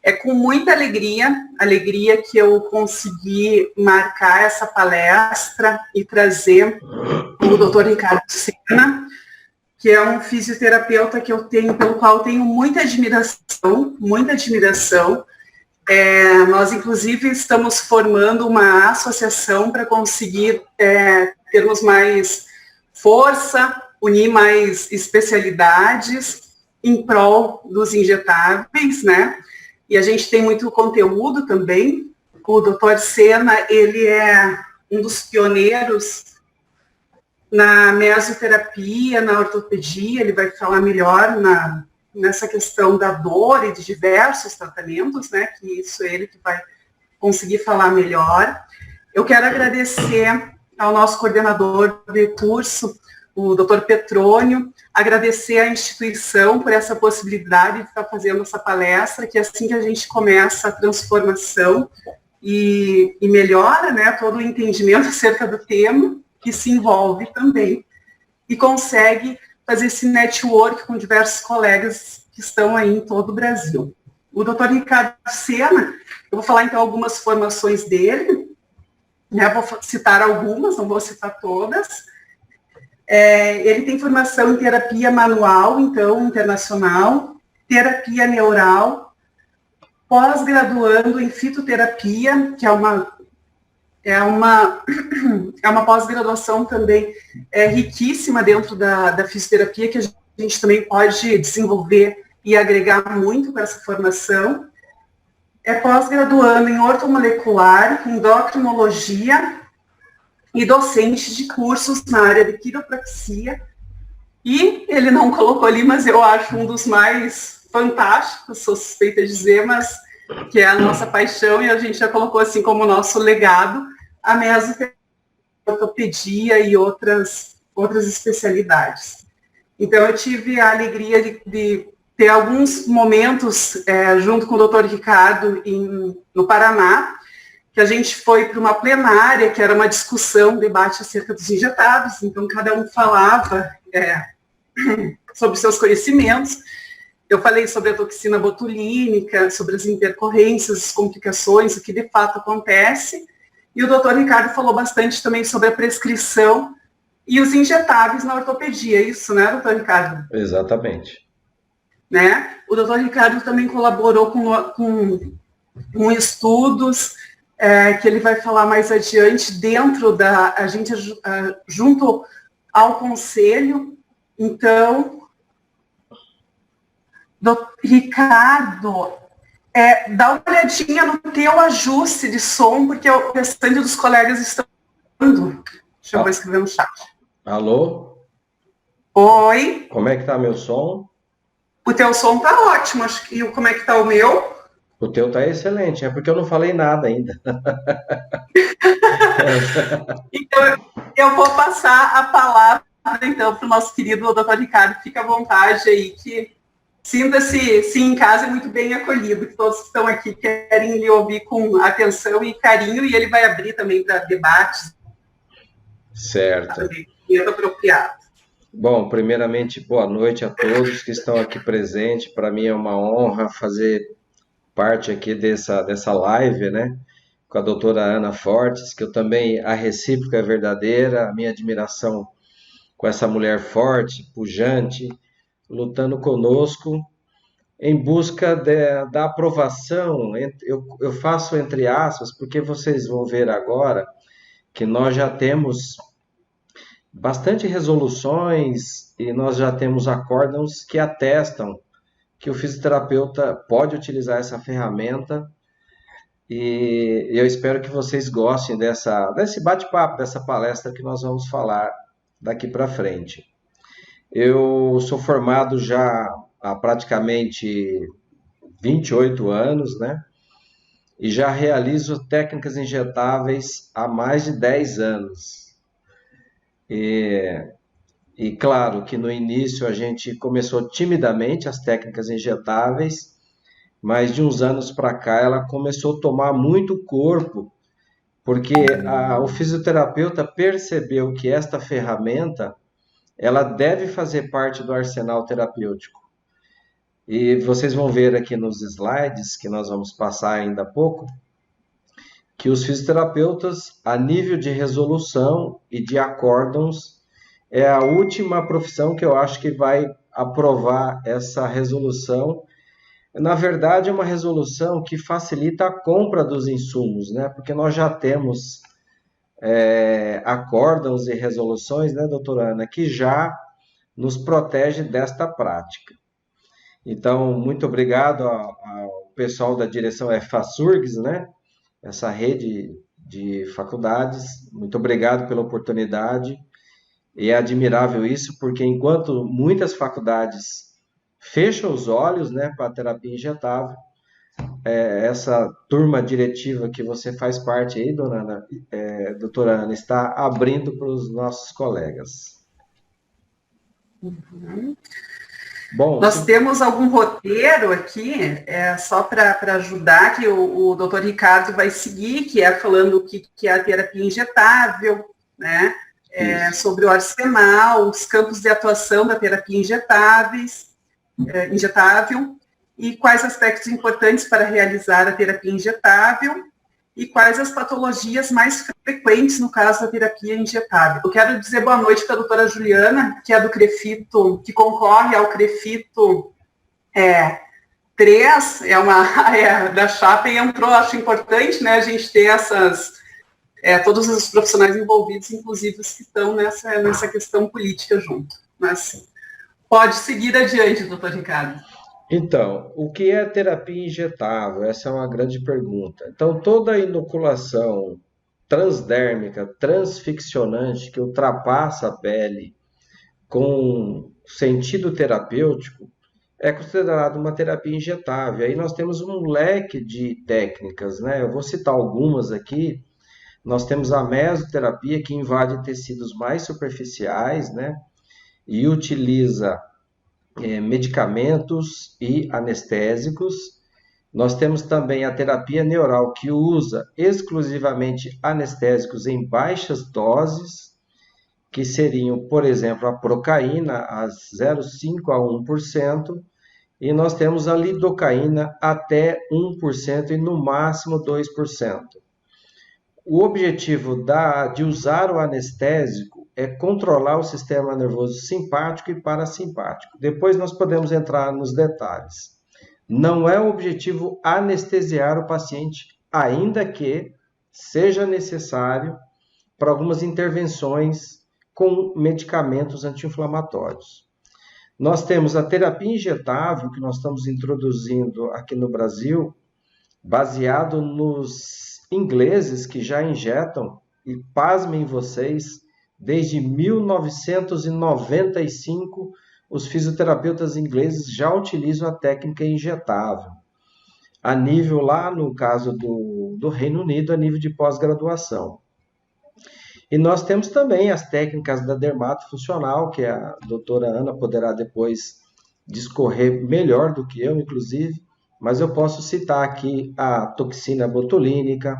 É com muita alegria que eu consegui marcar essa palestra e trazer o Dr. Ricardo Sena, que é um fisioterapeuta que eu tenho, pelo qual eu tenho muita admiração, muita admiração. Nós, inclusive, estamos formando uma associação para conseguir termos mais força, unir mais especialidades em prol dos injetáveis, né? E a gente tem muito conteúdo também. O Dr. Sena, ele é um dos pioneiros na mesoterapia, na ortopedia, ele vai falar melhor nessa questão da dor e de diversos tratamentos, né, que isso é ele que vai conseguir falar melhor. Eu quero agradecer ao nosso coordenador de curso, o Dr. Petrônio, agradecer à instituição por essa possibilidade de estar fazendo essa palestra, que é assim que a gente começa a transformação e melhora, né, todo o entendimento acerca do tema, que se envolve também, e consegue fazer esse network com diversos colegas que estão aí em todo o Brasil. O Dr. Ricardo Sena, eu vou falar então algumas formações dele, né, vou citar algumas, não vou citar todas. Ele tem formação em terapia manual, então, internacional, terapia neural, pós-graduando em fitoterapia, que é uma pós-graduação também riquíssima dentro da fisioterapia, que a gente também pode desenvolver e agregar muito com essa formação. É pós-graduando em ortomolecular, endocrinologia e docente de cursos na área de quiropraxia. E ele não colocou ali, mas eu acho um dos mais fantásticos, sou suspeita de dizer, mas que é a nossa paixão, e a gente já colocou assim como nosso legado, a mesoterapia, ortopedia e outras especialidades. Então, eu tive a alegria de ter alguns momentos junto com o Dr. Ricardo no Paraná, que a gente foi para uma plenária, que era uma discussão, um debate acerca dos injetáveis, então cada um falava sobre seus conhecimentos. Eu falei sobre a toxina botulínica, sobre as intercorrências, as complicações, o que de fato acontece. E o doutor Ricardo falou bastante também sobre a prescrição e os injetáveis na ortopedia. Isso, né, doutor Ricardo? Exatamente. Né? O doutor Ricardo também colaborou com estudos que ele vai falar mais adiante dentro a gente junto ao conselho. Então, doutor Ricardo, dá uma olhadinha no teu ajuste de som, porque o restante dos colegas estão... Deixa eu escrever no chat. Alô? Oi? Como é que tá meu som? O teu som tá ótimo, acho que como é que tá o meu? O teu tá excelente, é porque eu não falei nada ainda. Então, eu vou passar a palavra, então, para o nosso querido doutor Ricardo. Fica à vontade aí, que sinta-se sim, em casa, muito bem acolhido, que todos que estão aqui querem lhe ouvir com atenção e carinho, e ele vai abrir também para debates. Certo. Muito apropriado. Bom, primeiramente, boa noite a todos que estão aqui presentes. Para mim é uma honra fazer parte aqui dessa live, né, com a doutora Ana Fortes, que eu também, a recíproca é verdadeira, a minha admiração com essa mulher forte, pujante, lutando conosco em busca da aprovação. Eu faço entre aspas, porque vocês vão ver agora que nós já temos bastante resoluções e nós já temos acórdãos que atestam que o fisioterapeuta pode utilizar essa ferramenta, e eu espero que vocês gostem desse bate-papo, dessa palestra que nós vamos falar daqui para frente. Eu sou formado já há praticamente 28 anos, né? E já realizo técnicas injetáveis há mais de 10 anos. E claro que no início a gente começou timidamente as técnicas injetáveis, mas de uns anos para cá ela começou a tomar muito corpo, porque o fisioterapeuta percebeu que esta ferramenta ela deve fazer parte do arsenal terapêutico. E vocês vão ver aqui nos slides, que nós vamos passar ainda há pouco, que os fisioterapeutas, a nível de resolução e de acórdãos, é a última profissão que eu acho que vai aprovar essa resolução. Na verdade, é uma resolução que facilita a compra dos insumos, né? Porque nós já temos acórdãos e resoluções, né, doutora Ana, que já nos protege desta prática. Então, muito obrigado ao pessoal da direção FASURGS, né? Essa rede de faculdades. Muito obrigado pela oportunidade. E é admirável isso, porque enquanto muitas faculdades fecham os olhos, né, para a terapia injetável, essa turma diretiva que você faz parte aí, doutora Ana, está abrindo para os nossos colegas. Uhum. Bom, nós temos algum roteiro aqui, só para ajudar, que o doutor Ricardo vai seguir, que é falando o que é a terapia injetável, né? Sobre o arsenal, os campos de atuação da terapia injetável, e quais aspectos importantes para realizar a terapia injetável, e quais as patologias mais frequentes no caso da terapia injetável. Eu quero dizer boa noite para a doutora Juliana, que é do CREFITO, que concorre ao CREFITO 3, é uma área da chapa, e entrou, acho importante, né, a gente ter todos os profissionais envolvidos, inclusive os que estão nessa questão política junto. Mas pode seguir adiante, doutor Ricardo. Então, o que é terapia injetável? Essa é uma grande pergunta. Então, toda inoculação transdérmica, transficcionante, que ultrapassa a pele com sentido terapêutico, é considerado uma terapia injetável. Aí nós temos um leque de técnicas, né? Eu vou citar algumas aqui. Nós temos a mesoterapia, que invade tecidos mais superficiais, né? E utiliza medicamentos e anestésicos. Nós temos também a terapia neural, que usa exclusivamente anestésicos em baixas doses, que seriam, por exemplo, a procaína a 0,5 a 1%, e nós temos a lidocaína até 1% e no máximo 2%. O objetivo de usar o anestésico é controlar o sistema nervoso simpático e parasimpático. Depois nós podemos entrar nos detalhes. Não é o objetivo anestesiar o paciente, ainda que seja necessário para algumas intervenções com medicamentos anti-inflamatórios. Nós temos a terapia injetável, que nós estamos introduzindo aqui no Brasil, baseado nos ingleses que já injetam, e pasmem vocês, desde 1995, os fisioterapeutas ingleses já utilizam a técnica injetável. A nível, lá no caso do Reino Unido, a nível de pós-graduação. E nós temos também as técnicas da dermatofuncional, que a doutora Ana poderá depois discorrer melhor do que eu, inclusive, mas eu posso citar aqui a toxina botulínica,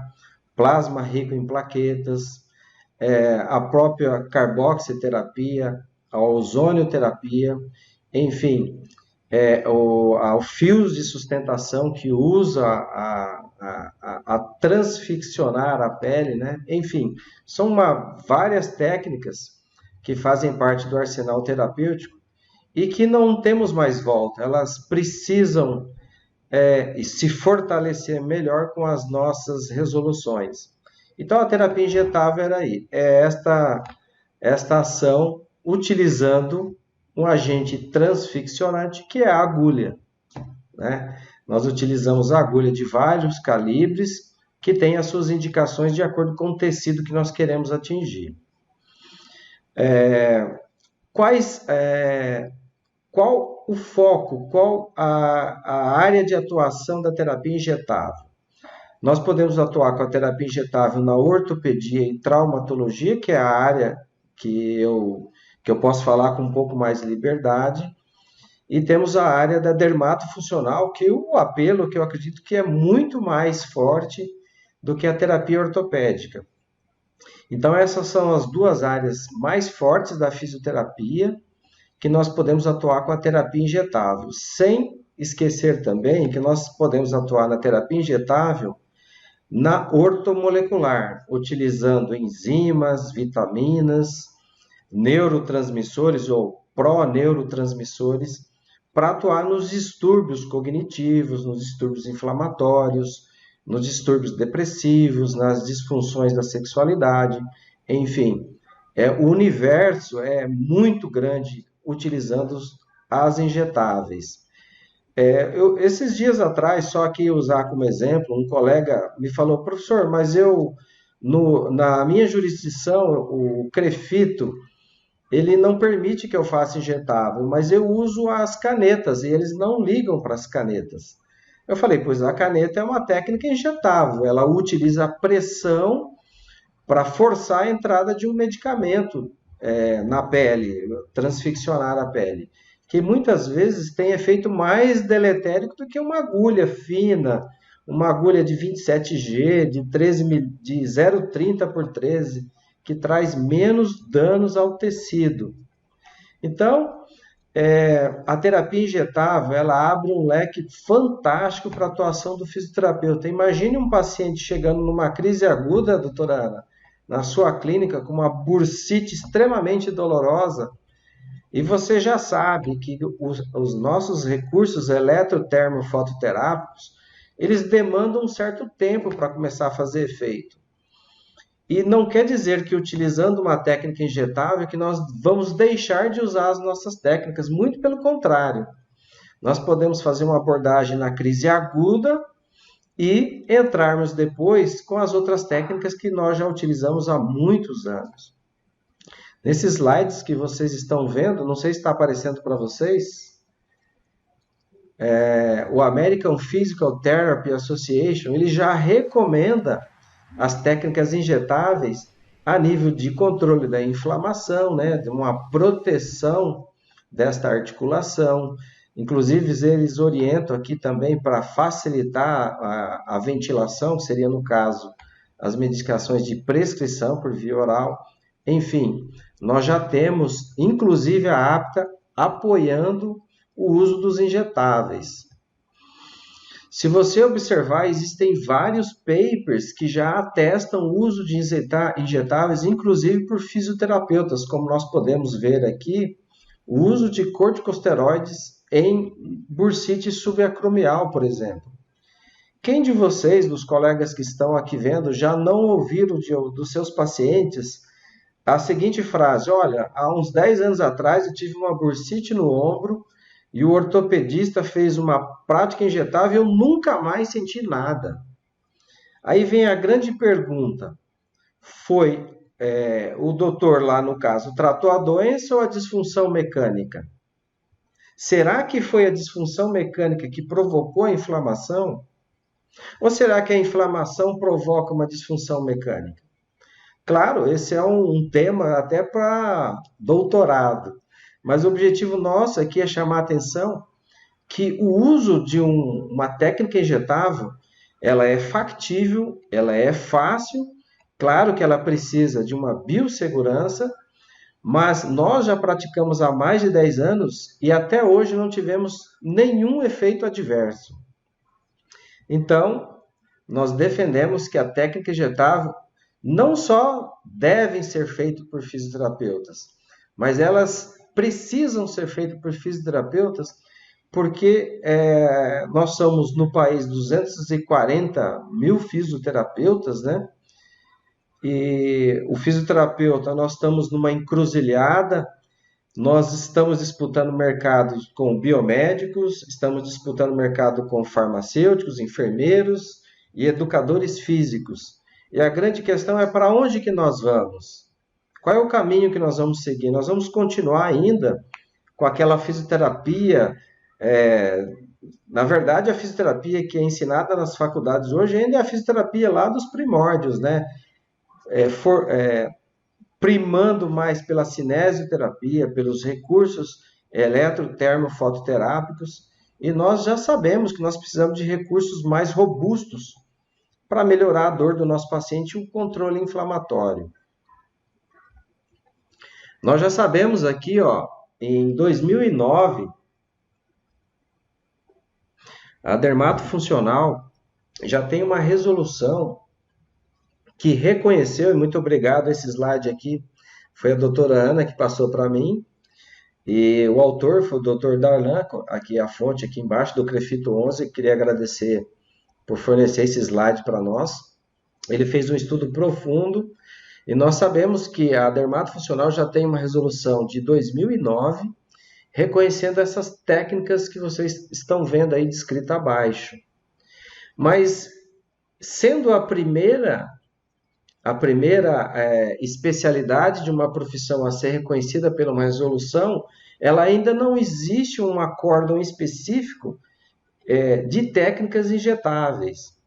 plasma rico em plaquetas, a própria carboxiterapia, a ozonioterapia, enfim, o fios de sustentação que usa a transficcionar a pele, né? Enfim, são várias técnicas que fazem parte do arsenal terapêutico e que não temos mais volta, elas precisam se fortalecer melhor com as nossas resoluções. Então, a terapia injetável é esta ação utilizando um agente transficcionante, que é a agulha, né? Nós utilizamos a agulha de vários calibres, que tem as suas indicações de acordo com o tecido que nós queremos atingir. Qual o foco, qual a área de atuação da terapia injetável? Nós podemos atuar com a terapia injetável na ortopedia e traumatologia, que é a área que eu posso falar com um pouco mais de liberdade, e temos a área da dermatofuncional, que o apelo, que eu acredito que é muito mais forte do que a terapia ortopédica. Então, essas são as duas áreas mais fortes da fisioterapia, que nós podemos atuar com a terapia injetável, sem esquecer também que nós podemos atuar na terapia injetável na ortomolecular, utilizando enzimas, vitaminas, neurotransmissores ou proneurotransmissores para atuar nos distúrbios cognitivos, nos distúrbios inflamatórios, nos distúrbios depressivos, nas disfunções da sexualidade, enfim. O universo é muito grande utilizando as injetáveis. Esses dias atrás, só que usar como exemplo, um colega me falou, professor, mas na minha jurisdição, o CREFITO, ele não permite que eu faça injetável, mas eu uso as canetas e eles não ligam para as canetas. Eu falei, pois a caneta é uma técnica injetável, ela utiliza a pressão para forçar a entrada de um medicamento na pele, transficcionar a pele, que muitas vezes tem efeito mais deletérico do que uma agulha fina, uma agulha de 27G, de 0,30 por 13, que traz menos danos ao tecido. Então, a terapia injetável, ela abre um leque fantástico para a atuação do fisioterapeuta. Imagine um paciente chegando numa crise aguda, doutora Ana, na sua clínica, com uma bursite extremamente dolorosa, e você já sabe que os nossos recursos eletrotermofototerápicos, eles demandam um certo tempo para começar a fazer efeito. E não quer dizer que utilizando uma técnica injetável que nós vamos deixar de usar as nossas técnicas, muito pelo contrário. Nós podemos fazer uma abordagem na crise aguda e entrarmos depois com as outras técnicas que nós já utilizamos há muitos anos. Nesses slides que vocês estão vendo, não sei se está aparecendo para vocês, o American Physical Therapy Association, ele já recomenda as técnicas injetáveis a nível de controle da inflamação, né, de uma proteção desta articulação. Inclusive, eles orientam aqui também para facilitar a ventilação, que seria, no caso, as medicações de prescrição por via oral. Enfim, nós já temos, inclusive, a APTA apoiando o uso dos injetáveis. Se você observar, existem vários papers que já atestam o uso de injetáveis, inclusive por fisioterapeutas, como nós podemos ver aqui, o uso de corticosteroides em bursite subacromial, por exemplo. Quem de vocês, dos colegas que estão aqui vendo, já não ouviram dos seus pacientes a seguinte frase: olha, há uns 10 anos atrás eu tive uma bursite no ombro e o ortopedista fez uma prática injetável e eu nunca mais senti nada. Aí vem a grande pergunta: foi o doutor lá, no caso, tratou a doença ou a disfunção mecânica? Será que foi a disfunção mecânica que provocou a inflamação? Ou será que a inflamação provoca uma disfunção mecânica? Claro, esse é um tema até para doutorado, mas o objetivo nosso aqui é chamar a atenção que o uso de uma técnica injetável, ela é factível, ela é fácil, claro que ela precisa de uma biossegurança, mas nós já praticamos há mais de 10 anos e até hoje não tivemos nenhum efeito adverso. Então, nós defendemos que a técnica injetável não só devem ser feitas por fisioterapeutas, mas elas precisam ser feitas por fisioterapeutas porque nós somos no país 240 mil fisioterapeutas, né? E o fisioterapeuta, nós estamos numa encruzilhada, nós estamos disputando mercado com biomédicos, estamos disputando mercado com farmacêuticos, enfermeiros e educadores físicos. E a grande questão é para onde que nós vamos? Qual é o caminho que nós vamos seguir? Nós vamos continuar ainda com aquela fisioterapia, na verdade a fisioterapia que é ensinada nas faculdades hoje ainda é a fisioterapia lá dos primórdios, né? Primando mais pela cinesioterapia, pelos recursos eletrotermofototerápicos, e nós já sabemos que nós precisamos de recursos mais robustos para melhorar a dor do nosso paciente e o controle inflamatório. Nós já sabemos aqui, em 2009, A dermatofuncional já tem uma resolução que reconheceu, e muito obrigado, esse slide aqui foi a doutora Ana que passou para mim, e o autor foi o doutor Darlan, aqui a fonte aqui embaixo, do Crefito 11, queria agradecer por fornecer esse slide para nós. Ele fez um estudo profundo, e nós sabemos que a dermatofuncional já tem uma resolução de 2009, reconhecendo essas técnicas que vocês estão vendo aí descrita abaixo. Mas, sendo a primeira especialidade de uma profissão a ser reconhecida por uma resolução, ela ainda não existe um acórdão específico de técnicas injetáveis.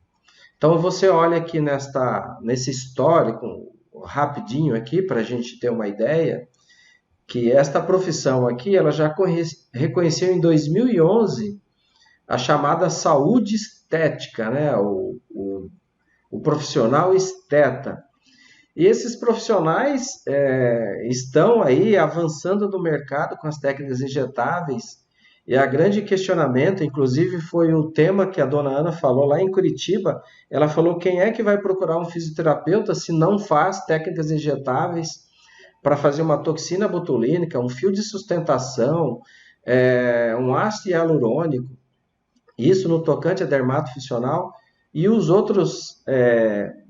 Então, você olha aqui nesse histórico, rapidinho aqui, para a gente ter uma ideia, que esta profissão aqui, ela já reconheceu em 2011 a chamada saúde estética, né? O profissional esteta. E esses profissionais estão aí avançando no mercado com as técnicas injetáveis, e a grande questionamento, inclusive foi o tema que a dona Ana falou lá em Curitiba, ela falou: quem é que vai procurar um fisioterapeuta se não faz técnicas injetáveis para fazer uma toxina botulínica, um fio de sustentação, um ácido hialurônico, isso no tocante a dermatofuncional, e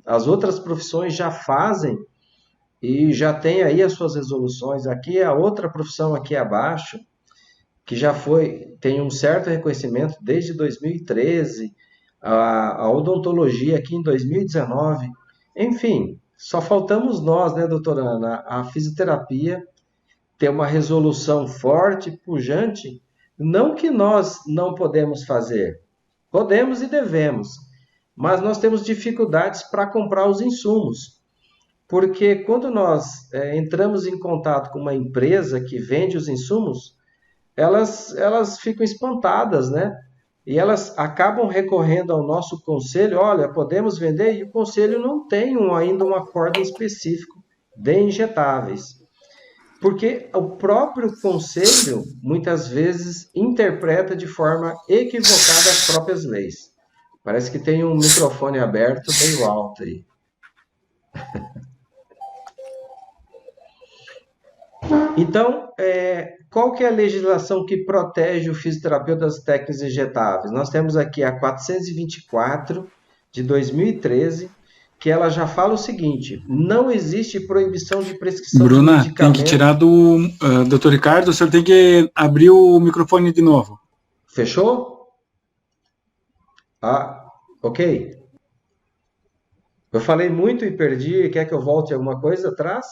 as outras profissões já fazem e já tem aí as suas resoluções. Aqui é a outra profissão aqui abaixo, que já tem um certo reconhecimento desde 2013, a odontologia aqui em 2019, enfim, só faltamos nós, né, doutora Ana, a fisioterapia ter uma resolução forte, pujante, não que nós não podemos fazer, podemos e devemos, mas nós temos dificuldades para comprar os insumos, porque quando nós entramos em contato com uma empresa que vende os insumos, elas ficam espantadas, né? E elas acabam recorrendo ao nosso conselho: olha, podemos vender, e o conselho não tem ainda um acórdão específico de injetáveis. Porque o próprio conselho, muitas vezes, interpreta de forma equivocada as próprias leis. Parece que tem um microfone aberto meio alto aí. Então, qual que é a legislação que protege o fisioterapeuta das técnicas injetáveis? Nós temos aqui a 424 de 2013, que ela já fala o seguinte: não existe proibição de prescrição de medicamentos... Bruna, tem que tirar do... Dr. Ricardo, o senhor tem que abrir o microfone de novo. Fechou? Ok. Eu falei muito e perdi. Quer que eu volte alguma coisa atrás?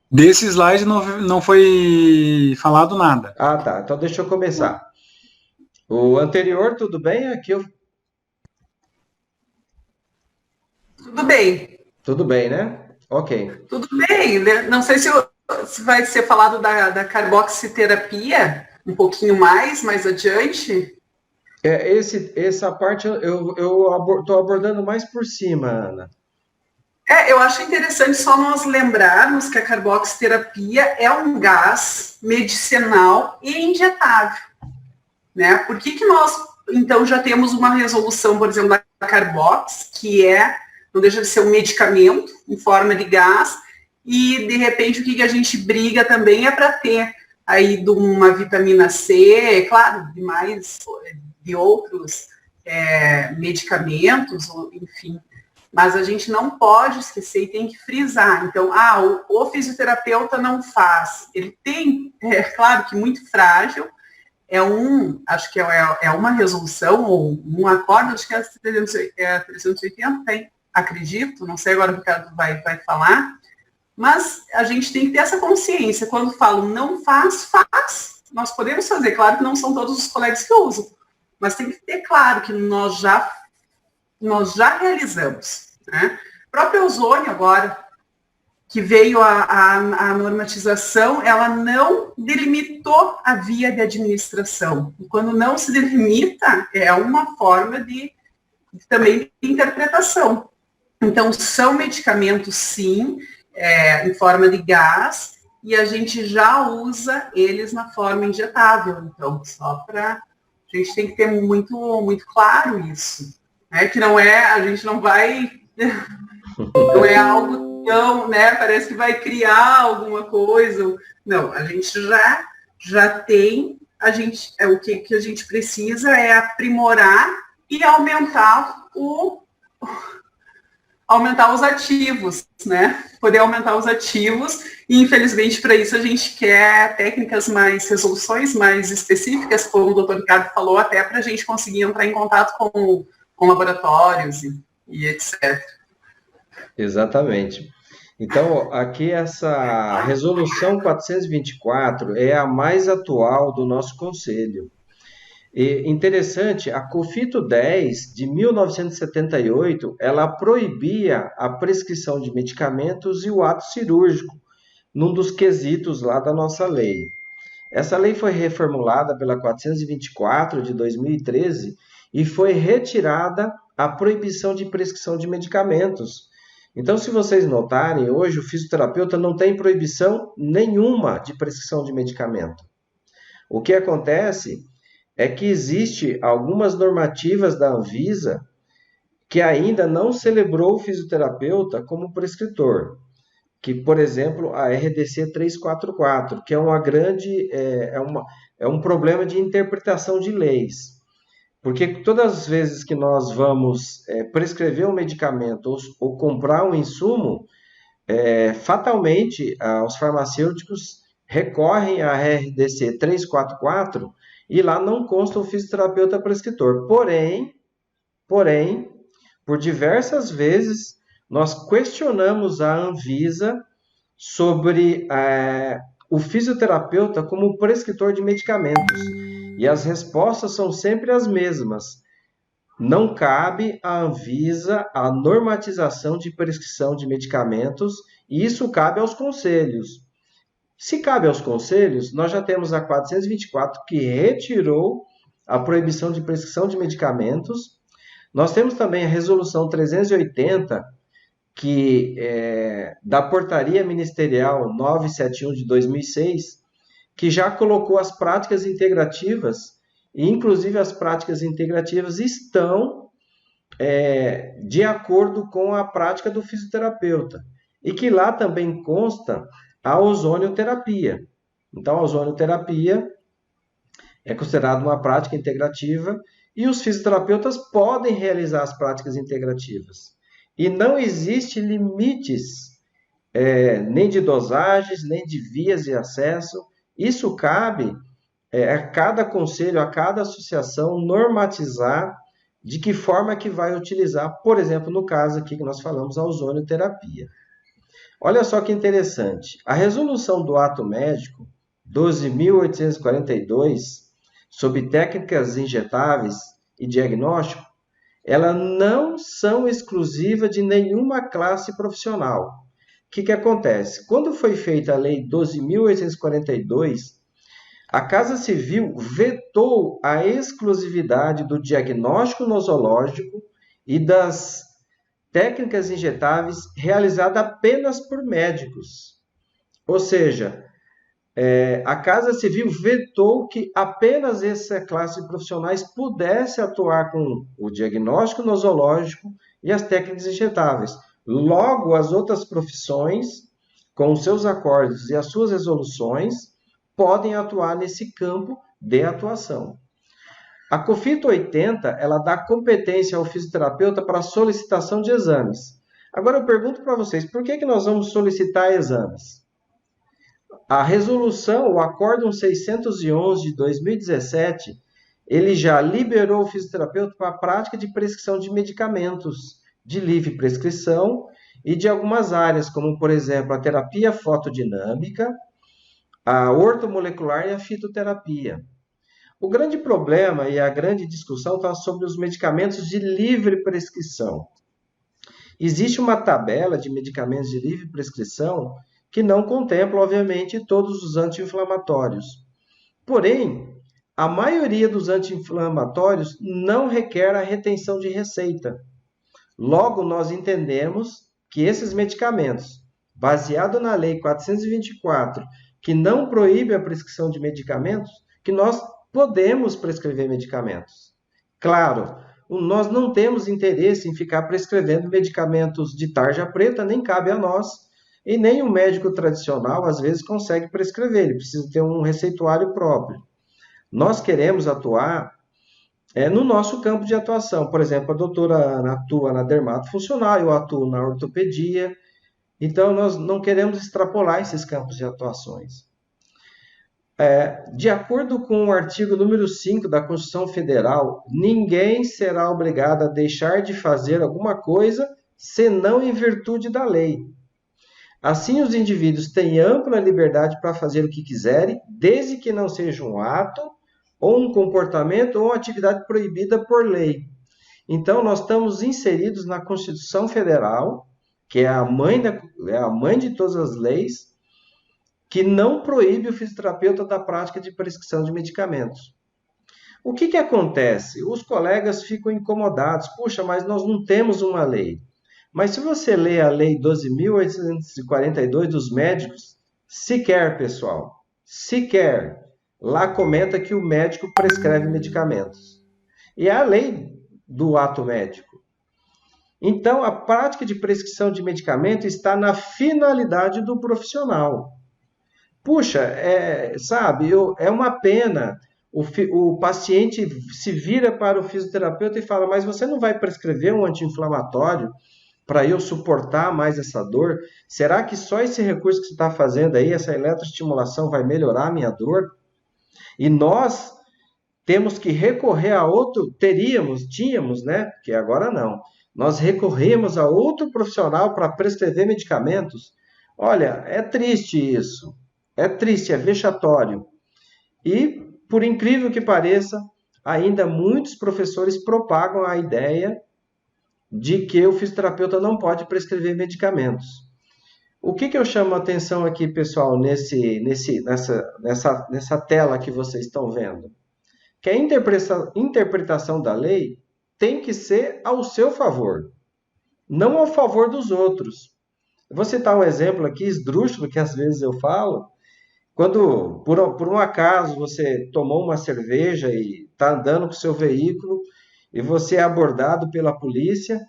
Desse slide não foi falado nada. Tá. Então deixa eu começar. O anterior, tudo bem? Aqui eu... Tudo bem. Tudo bem, né? Ok. Tudo bem. Não sei se vai ser falado da carboxiterapia um pouquinho mais adiante. Essa parte eu estou abordando mais por cima, Ana. Eu acho interessante só nós lembrarmos que a carboxiterapia é um gás medicinal e injetável, né? Por que nós, então, já temos uma resolução, por exemplo, da carbox, que não deixa de ser um medicamento em forma de gás, e, de repente, o que a gente briga também é para ter aí de uma vitamina C, claro, de outros medicamentos, enfim. Mas a gente não pode esquecer e tem que frisar. Então, o fisioterapeuta não faz. Ele tem, claro que muito frágil, acho que é uma resolução ou um acordo, acho que é 380, tem, acredito, não sei agora o Ricardo vai falar, mas a gente tem que ter essa consciência. Quando falo não faz, nós podemos fazer. Claro que não são todos os colegas que usam, mas tem que ter claro que nós já realizamos, né? O próprio ozônio agora, que veio a normatização, ela não delimitou a via de administração. E quando não se delimita, é uma forma também de interpretação. Então, são medicamentos, sim, em forma de gás, e a gente já usa eles na forma injetável. Então, só para A gente tem que ter muito, muito claro isso, né? Que não é, a gente não vai, não é algo tão, né? Parece que vai criar alguma coisa. Não, a gente já tem, o que a gente precisa é aprimorar e aumentar os ativos, né? Poder aumentar os ativos, e infelizmente para isso a gente quer técnicas resoluções mais específicas, como o doutor Ricardo falou, até para a gente conseguir entrar em contato com laboratórios e etc. Exatamente. Então, aqui essa resolução 424 é a mais atual do nosso conselho. E interessante, a COFITO 10 de 1978, ela proibia a prescrição de medicamentos e o ato cirúrgico, num dos quesitos lá da nossa lei. Essa lei foi reformulada pela 424 de 2013 e foi retirada a proibição de prescrição de medicamentos. Então, se vocês notarem, hoje o fisioterapeuta não tem proibição nenhuma de prescrição de medicamento. O que acontece é que existe algumas normativas da Anvisa que ainda não celebrou o fisioterapeuta como prescritor, que, por exemplo, a RDC 344, que é um problema de interpretação de leis. Porque todas as vezes que nós vamos prescrever um medicamento ou comprar um insumo, fatalmente os farmacêuticos recorrem à RDC 344 e lá não consta o fisioterapeuta prescritor. Porém, por diversas vezes, nós questionamos a Anvisa sobre o fisioterapeuta como prescritor de medicamentos. E as respostas são sempre as mesmas. Não cabe à Anvisa a normatização de prescrição de medicamentos, e isso cabe aos conselhos. Se cabe aos conselhos, nós já temos a 424 que retirou a proibição de prescrição de medicamentos. Nós temos também a resolução 380, que da portaria ministerial 971 de 2006, que já colocou as práticas integrativas, e inclusive as práticas integrativas estão de acordo com a prática do fisioterapeuta, e que lá também consta a ozonioterapia. Então, a ozonioterapia é considerada uma prática integrativa e os fisioterapeutas podem realizar as práticas integrativas. E não existe limites nem de dosagens, nem de vias de acesso. Isso cabe a cada conselho, a cada associação normatizar de que forma que vai utilizar, por exemplo, no caso aqui que nós falamos, a ozonioterapia. Olha só que interessante. A resolução do ato médico 12.842, sobre técnicas injetáveis e diagnóstico, elas não são exclusivas de nenhuma classe profissional. O que acontece? Quando foi feita a Lei 12.842, a Casa Civil vetou a exclusividade do diagnóstico nosológico e das técnicas injetáveis realizadas apenas por médicos. Ou seja, a Casa Civil vetou que apenas essa classe de profissionais pudesse atuar com o diagnóstico nosológico e as técnicas injetáveis. Logo, as outras profissões, com os seus acordos e as suas resoluções, podem atuar nesse campo de atuação. A COFITO 80, ela dá competência ao fisioterapeuta para solicitação de exames. Agora eu pergunto para vocês, por que nós vamos solicitar exames? A resolução, o Acórdão 611 de 2017, ele já liberou o fisioterapeuta para a prática de prescrição de medicamentos de livre prescrição e de algumas áreas, como, por exemplo, a terapia fotodinâmica, a ortomolecular e a fitoterapia. O grande problema e a grande discussão está sobre os medicamentos de livre prescrição. Existe uma tabela de medicamentos de livre prescrição que não contempla, obviamente, todos os anti-inflamatórios. Porém, a maioria dos anti-inflamatórios não requer a retenção de receita. Logo, nós entendemos que esses medicamentos, baseado na Lei 424, que não proíbe a prescrição de medicamentos, que nós podemos prescrever medicamentos. Claro, nós não temos interesse em ficar prescrevendo medicamentos de tarja preta, nem cabe a nós, e nem o médico tradicional, às vezes, consegue prescrever, ele precisa ter um receituário próprio. Nós queremos atuar no nosso campo de atuação. Por exemplo, a doutora Ana atua na dermatofuncional, eu atuo na ortopedia, então nós não queremos extrapolar esses campos de atuações. De acordo com o artigo número 5 da Constituição Federal, ninguém será obrigado a deixar de fazer alguma coisa senão em virtude da lei. Assim, os indivíduos têm ampla liberdade para fazer o que quiserem, desde que não seja um ato, ou um comportamento, ou uma atividade proibida por lei. Então, nós estamos inseridos na Constituição Federal, que é a mãe de todas as leis, que não proíbe o fisioterapeuta da prática de prescrição de medicamentos. O que acontece? Os colegas ficam incomodados. Puxa, mas nós não temos uma lei. Mas se você lê a Lei 12.842 dos médicos, sequer, pessoal, sequer, lá comenta que o médico prescreve medicamentos. E é a lei do ato médico. Então, a prática de prescrição de medicamento está na finalidade do profissional. Puxa, é uma pena. O paciente se vira para o fisioterapeuta e fala, mas você não vai prescrever um anti-inflamatório para eu suportar mais essa dor? Será que só esse recurso que você está fazendo aí, essa eletroestimulação, vai melhorar a minha dor? E nós temos que recorrer a outro, tínhamos, né? Que agora não. Nós recorremos a outro profissional para prescrever medicamentos. Olha, é triste isso. É triste, é vexatório. E, por incrível que pareça, ainda muitos professores propagam a ideia de que o fisioterapeuta não pode prescrever medicamentos. O que eu chamo a atenção aqui, pessoal, nessa tela que vocês estão vendo? Que a interpretação da lei tem que ser ao seu favor, não ao favor dos outros. Vou citar um exemplo aqui, esdrúxulo, que às vezes eu falo. Quando, por um acaso, você tomou uma cerveja e está andando com o seu veículo e você é abordado pela polícia,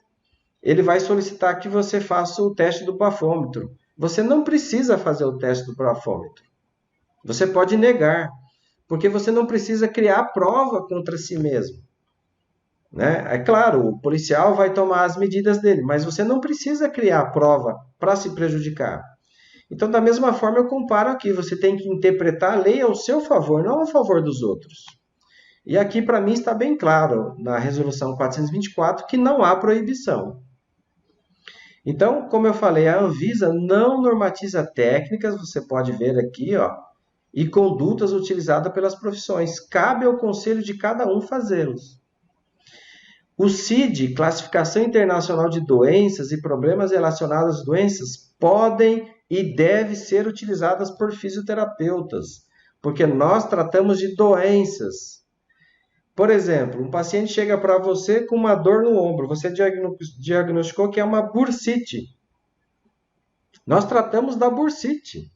ele vai solicitar que você faça o teste do bafômetro. Você não precisa fazer o teste do bafômetro. Você pode negar, porque você não precisa criar prova contra si mesmo. Né? É claro, o policial vai tomar as medidas dele, mas você não precisa criar prova para se prejudicar. Então, da mesma forma, eu comparo aqui. Você tem que interpretar a lei ao seu favor, não ao favor dos outros. E aqui, para mim, está bem claro, na Resolução 424, que não há proibição. Então, como eu falei, a Anvisa não normatiza técnicas, você pode ver aqui, e condutas utilizadas pelas profissões. Cabe ao conselho de cada um fazê-los. O CID, Classificação Internacional de Doenças e Problemas Relacionados às Doenças, podem e devem ser utilizadas por fisioterapeutas, porque nós tratamos de doenças. Por exemplo, um paciente chega para você com uma dor no ombro, você diagnosticou que é uma bursite. Nós tratamos da bursite.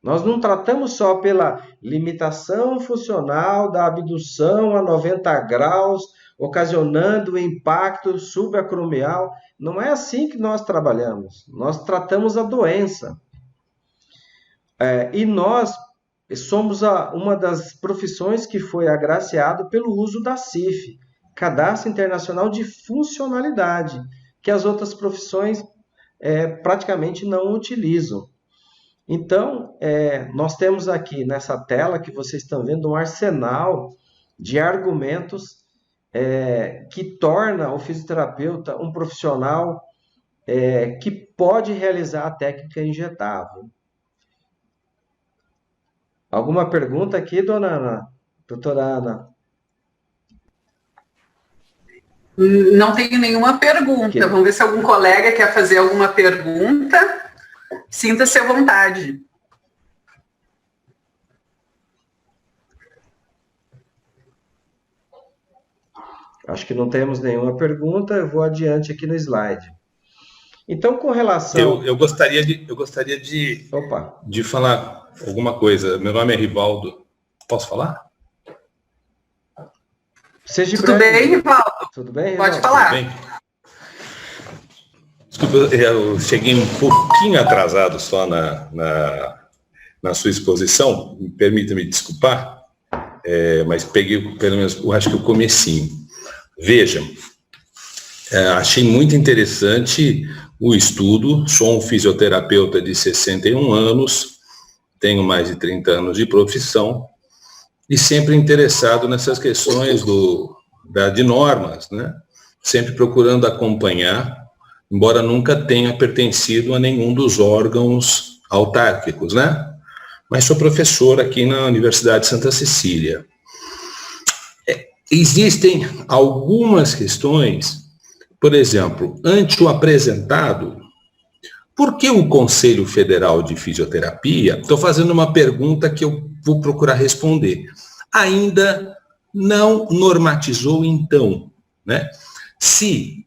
Nós não tratamos só pela limitação funcional da abdução a 90 graus, ocasionando impacto subacromial. Não é assim que nós trabalhamos. Nós tratamos a doença. E nós somos uma das profissões que foi agraciado pelo uso da CIF, Cadastro Internacional de Funcionalidade, que as outras profissões praticamente não utilizam. Então, nós temos aqui nessa tela que vocês estão vendo um arsenal de argumentos que torna o fisioterapeuta um profissional que pode realizar a técnica injetável. Alguma pergunta aqui, doutora Ana? Não tenho nenhuma pergunta. Vamos ver se algum colega quer fazer alguma pergunta. Sinta-se à vontade. Acho que não temos nenhuma pergunta, eu vou adiante aqui no slide. Então, com relação... Eu gostaria de falar alguma coisa. Meu nome é Rivaldo. Posso falar? Seja Tudo breve. bem, Rivaldo? Tudo bem, Pode Rivaldo? falar. Bem. Desculpa, eu cheguei um pouquinho atrasado só na sua exposição, permita-me desculpar, mas peguei pelo menos, eu acho que o comecinho. Veja, achei muito interessante o estudo, sou um fisioterapeuta de 61 anos, tenho mais de 30 anos de profissão, e sempre interessado nessas questões de normas, né? Sempre procurando acompanhar, embora nunca tenha pertencido a nenhum dos órgãos autárquicos, né? Mas sou professor aqui na Universidade de Santa Cecília. Existem algumas questões, por exemplo, ante o apresentado, por que o Conselho Federal de Fisioterapia, estou fazendo uma pergunta que eu vou procurar responder, ainda não normatizou então, né? Se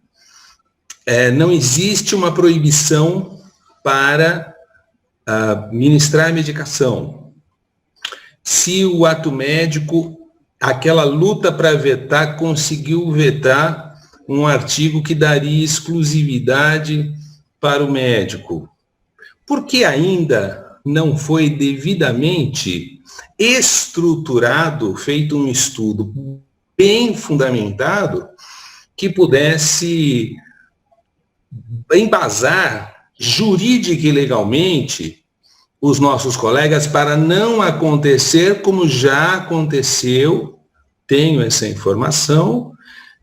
não existe uma proibição para ministrar medicação, se o ato médico, aquela luta para vetar, conseguiu vetar um artigo que daria exclusividade para o médico, por que ainda não foi devidamente estruturado, feito um estudo bem fundamentado, que pudesse embasar jurídica e legalmente os nossos colegas para não acontecer como já aconteceu, tenho essa informação,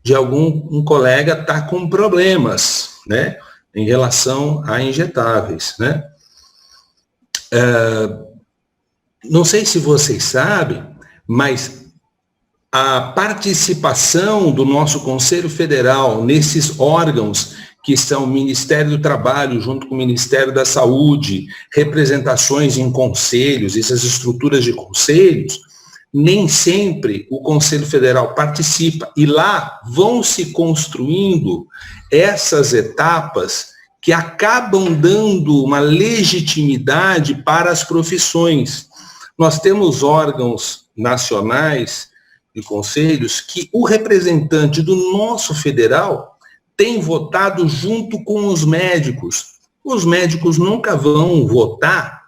de um colega estar com problemas, né, em relação a injetáveis, né. Não sei se vocês sabem, mas a participação do nosso Conselho Federal nesses órgãos que são o Ministério do Trabalho junto com o Ministério da Saúde, representações em conselhos, essas estruturas de conselhos, nem sempre o Conselho Federal participa, e lá vão se construindo essas etapas que acabam dando uma legitimidade para as profissões. Nós temos órgãos nacionais e conselhos que o representante do nosso federal tem votado junto com os médicos. Os médicos nunca vão votar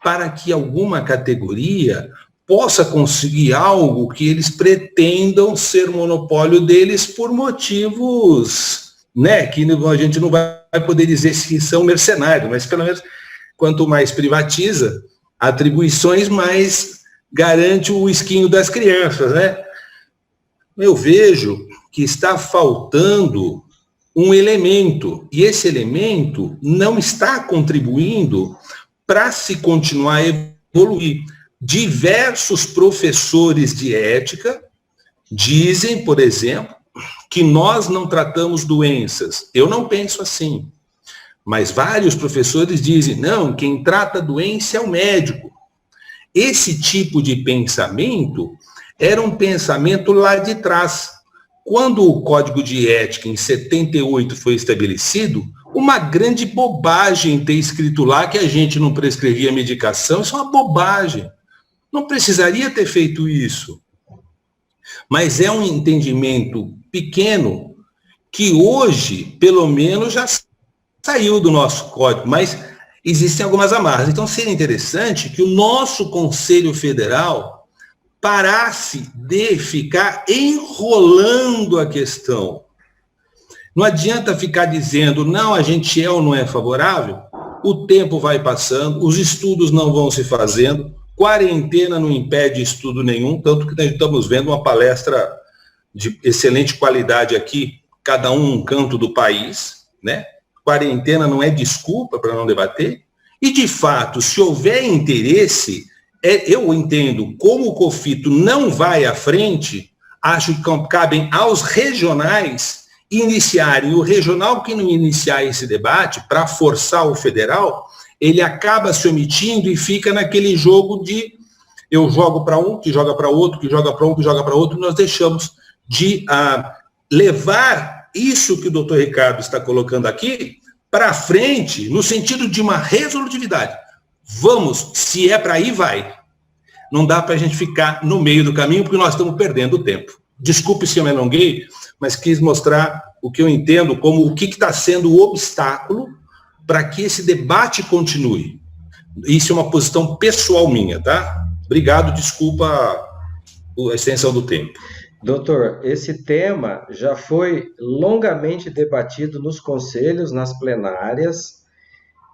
para que alguma categoria possa conseguir algo que eles pretendam ser monopólio deles por motivos, né, que a gente não vai poder dizer se são mercenários, mas pelo menos quanto mais privatiza atribuições, mais garante o esquinho das crianças, né? Eu vejo que está faltando um elemento, e esse elemento não está contribuindo para se continuar a evoluir. Diversos professores de ética dizem, por exemplo, que nós não tratamos doenças. Eu não penso assim. Mas vários professores dizem, não, quem trata a doença é o médico. Esse tipo de pensamento era um pensamento lá de trás. Quando o Código de Ética, em 78, foi estabelecido, uma grande bobagem ter escrito lá que a gente não prescrevia medicação, isso é uma bobagem. Não precisaria ter feito isso. Mas é um entendimento pequeno que hoje, pelo menos, já saiu do nosso código, mas existem algumas amarras. Então, seria interessante que o nosso Conselho Federal parasse de ficar enrolando a questão. Não adianta ficar dizendo, não, a gente é ou não é favorável, o tempo vai passando, os estudos não vão se fazendo, quarentena não impede estudo nenhum, tanto que nós estamos vendo uma palestra de excelente qualidade aqui, cada um num canto do país, né? Quarentena não é desculpa para não debater, e de fato, se houver interesse, eu entendo, como o COFITO não vai à frente, acho que cabem aos regionais iniciarem. O regional que não iniciar esse debate, para forçar o federal, ele acaba se omitindo e fica naquele jogo de eu jogo para um, que joga para outro, que joga para um, que joga para outro, e nós deixamos de levar isso que o doutor Ricardo está colocando aqui para frente, no sentido de uma resolutividade. Vamos, se é para ir, vai. Não dá para a gente ficar no meio do caminho, porque nós estamos perdendo tempo. Desculpe se eu me alonguei, mas quis mostrar o que eu entendo como o que está sendo o obstáculo para que esse debate continue. Isso é uma posição pessoal minha, tá? Obrigado, desculpa a extensão do tempo. Doutor, esse tema já foi longamente debatido nos conselhos, nas plenárias,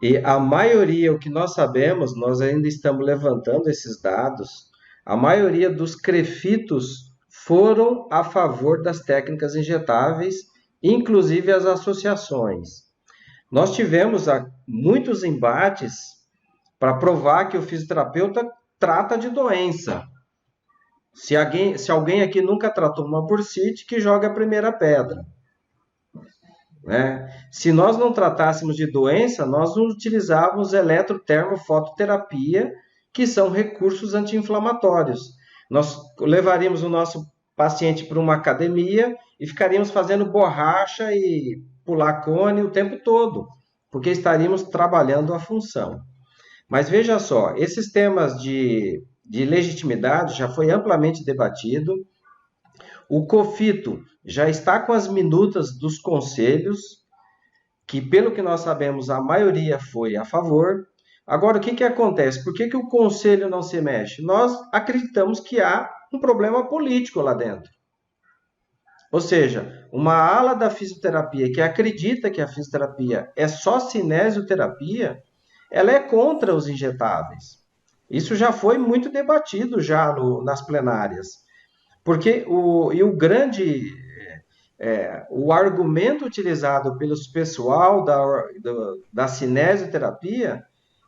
e a maioria, o que nós sabemos, nós ainda estamos levantando esses dados, a maioria dos CREFITOS foram a favor das técnicas injetáveis, inclusive as associações. Nós tivemos muitos embates para provar que o fisioterapeuta trata de doença. Se alguém aqui nunca tratou uma bursite, que joga a primeira pedra. Né? Se nós não tratássemos de doença, nós não utilizávamos eletrotermofototerapia, que são recursos anti-inflamatórios. Nós levaríamos o nosso paciente para uma academia e ficaríamos fazendo borracha e pular cone o tempo todo, porque estaríamos trabalhando a função. Mas veja só, esses temas de legitimidade já foi amplamente debatido. O COFITO já está com as minutas dos conselhos, que pelo que nós sabemos, a maioria foi a favor. Agora, o que acontece? Por que o conselho não se mexe? Nós acreditamos que há um problema político lá dentro. Ou seja, uma ala da fisioterapia que acredita que a fisioterapia é só cinesioterapia, ela é contra os injetáveis. Isso já foi muito debatido já nas plenárias. Porque o argumento utilizado pelos pessoal da cinesioterapia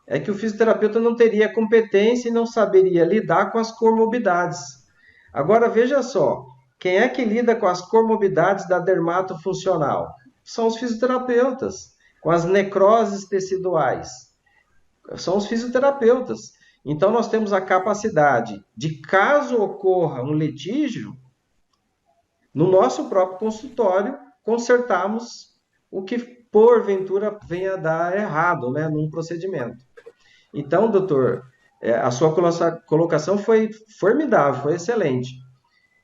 é que o fisioterapeuta não teria competência e não saberia lidar com as comorbidades. Agora, veja só, quem é que lida com as comorbidades da dermatofuncional? São os fisioterapeutas, com as necroses teciduais. São os fisioterapeutas. Então, nós temos a capacidade de, caso ocorra um litígio, no nosso próprio consultório, consertarmos o que, porventura, venha a dar errado, né, num procedimento. Então, doutor, a sua colocação foi formidável, foi excelente.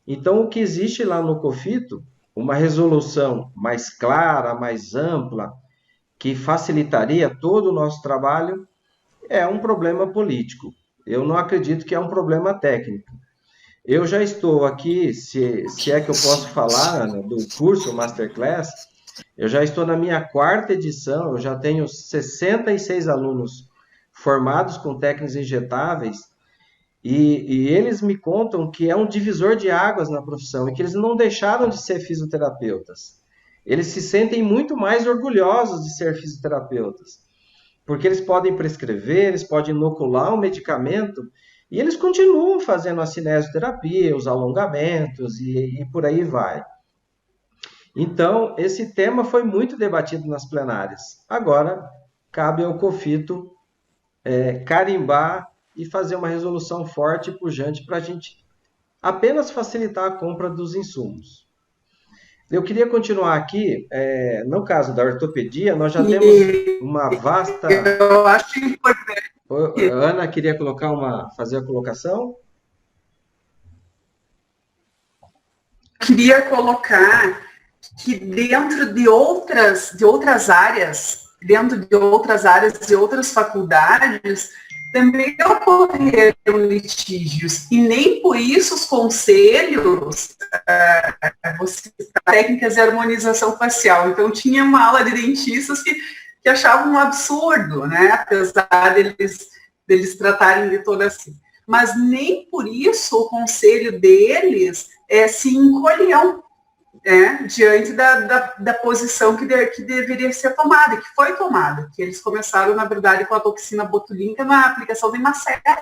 Então, o que existe lá no COFITO, uma resolução mais clara, mais ampla, que facilitaria todo o nosso trabalho, é um problema político. Eu não acredito que é um problema técnico. Eu já estou aqui, se é que eu posso falar, Ana, do curso Masterclass, eu já estou na minha 4ª edição, eu já tenho 66 alunos formados com técnicas injetáveis, e eles me contam que é um divisor de águas na profissão, e que eles não deixaram de ser fisioterapeutas. Eles se sentem muito mais orgulhosos de ser fisioterapeutas, porque eles podem prescrever, eles podem inocular um medicamento, e eles continuam fazendo a cinesioterapia, os alongamentos, e por aí vai. Então, esse tema foi muito debatido nas plenárias. Agora, cabe ao COFITO carimbar e fazer uma resolução forte e pujante para a gente apenas facilitar a compra dos insumos. Eu queria continuar aqui, no caso da ortopedia, nós já temos uma vasta... Eu acho importante. Ana, queria fazer a colocação? Queria colocar que dentro de outras áreas, de outras faculdades, também ocorreram litígios, e nem por isso os conselhos, técnicas de harmonização facial. Então, tinha uma aula de dentistas que achavam um absurdo, né? Apesar deles tratarem de toda assim. Mas nem por isso o conselho deles se encolheu, diante da posição que deveria ser tomada, que foi tomada, que eles começaram, na verdade, com a toxina botulínica na aplicação de maceta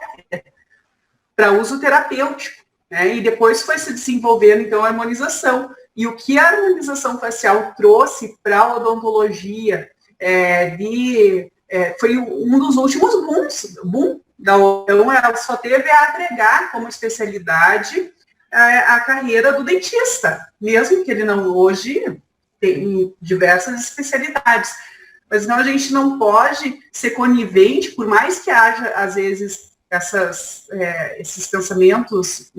para uso terapêutico, e depois foi se desenvolvendo, então, a harmonização. E o que a harmonização facial trouxe para a odontologia foi um dos últimos boom da odonto, ela só teve a agregar como especialidade a carreira do dentista, mesmo que ele não hoje tem diversas especialidades. Mas não, a gente não pode ser conivente, por mais que haja, às vezes, esses pensamentos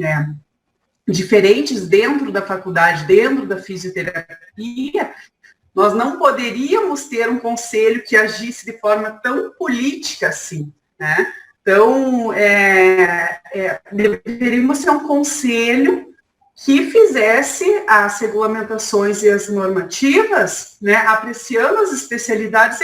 diferentes dentro da faculdade, dentro da fisioterapia, nós não poderíamos ter um conselho que agisse de forma tão política assim, né? Então, deveríamos ser um conselho que fizesse as regulamentações e as normativas, né, apreciando as especialidades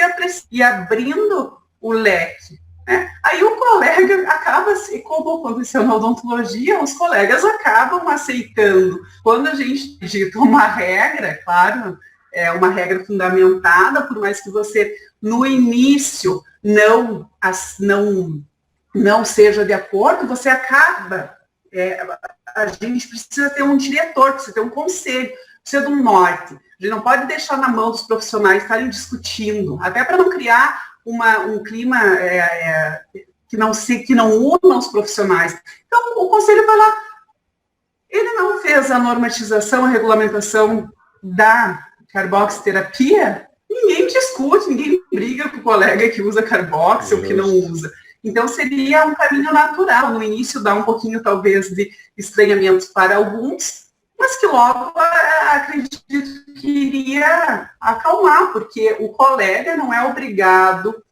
e abrindo o leque. Né? Aí o colega acaba, como aconteceu na odontologia, os colegas acabam aceitando. Quando a gente dita uma regra, claro, é uma regra fundamentada, por mais que você, no início, não seja de acordo, você acaba... a gente precisa ter um diretor, precisa ter um conselho, precisa de um norte. A gente não pode deixar na mão dos profissionais estarem discutindo, até para não criar um clima que não una os profissionais. Então, o conselho vai lá, ele não fez a normatização, a regulamentação da carboxiterapia, ninguém discute, ninguém briga com o colega que usa carbox ou que não usa. Então, seria um caminho natural. No início, dá um pouquinho, talvez, de estranhamento para alguns, mas que logo, acredito que iria acalmar, porque o colega não é obrigado,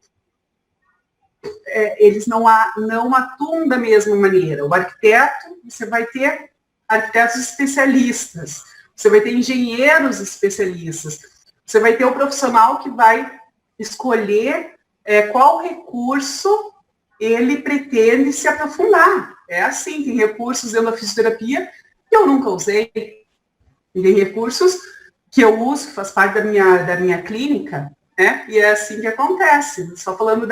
eles não atuam da mesma maneira. O arquiteto, você vai ter arquitetos especialistas, você vai ter engenheiros especialistas, você vai ter o profissional que vai escolher qual recurso ele pretende se aprofundar. É assim, tem recursos dentro da fisioterapia que eu nunca usei, tem recursos que eu uso, que faz parte da minha clínica, né? E é assim que acontece. Só falando